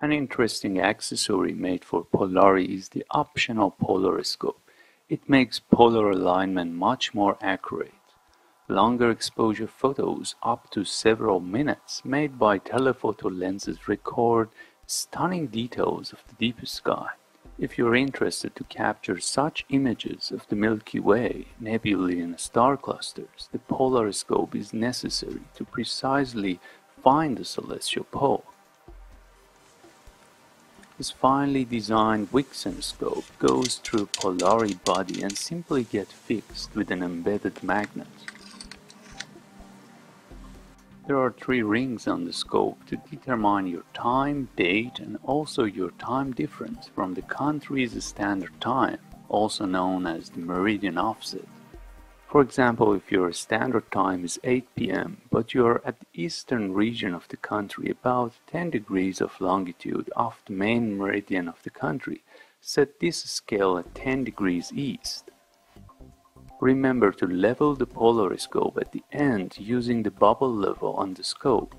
An interesting accessory made for Polarie is the optional polariscope. It makes polar alignment much more accurate. Longer exposure photos up to several minutes made by telephoto lenses record stunning details of the deep sky. If you're interested to capture such images of the Milky Way, nebulae and star clusters, the polariscope is necessary to precisely find the celestial pole. This finely designed Vixen scope goes through Polarie body and simply gets fixed with an embedded magnet. There are 3 rings on the scope to determine your time, date, and also your time difference from the country's standard time, also known as the meridian offset. For example, if your standard time is 8 p.m., but you are at the eastern region of the country, about 10 degrees of longitude off the main meridian of the country, set this scale at 10 degrees east. Remember to level the polariscope at the end using the bubble level on the scope.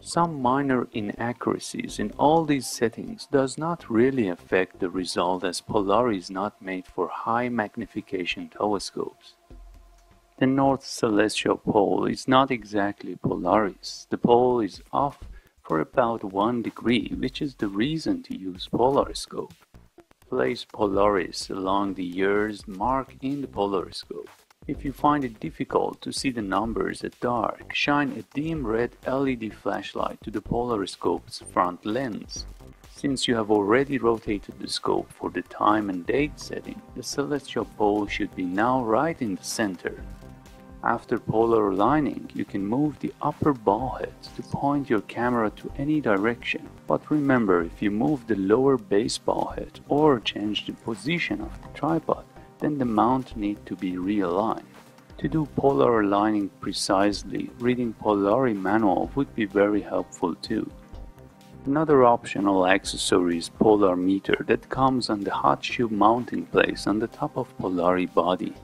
Some minor inaccuracies in all these settings does not really affect the result, as Polarie is not made for high magnification telescopes. The North Celestial Pole is not exactly Polaris. The pole is off for about 1 degree, which is the reason to use polariscope. Place Polaris along the years marked in the polariscope. If you find it difficult to see the numbers at dark, shine a dim red LED flashlight to the polariscope's front lens. Since you have already rotated the scope for the time and date setting, the celestial pole should be now right in the center. After polar aligning, you can move the upper ball head to point your camera to any direction. But remember, if you move the lower base ball head or change the position of the tripod, then the mount needs to be realigned. To do polar aligning precisely, reading Polarie manual would be very helpful too. Another optional accessory is polar meter that comes on the hot shoe mounting place on the top of Polarie body.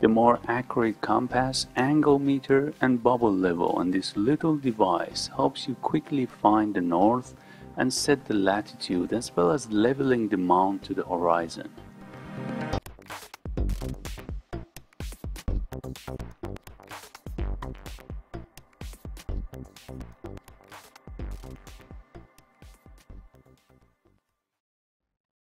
The more accurate compass, angle meter, and bubble level on this little device helps you quickly find the north and set the latitude, as well as leveling the mount to the horizon.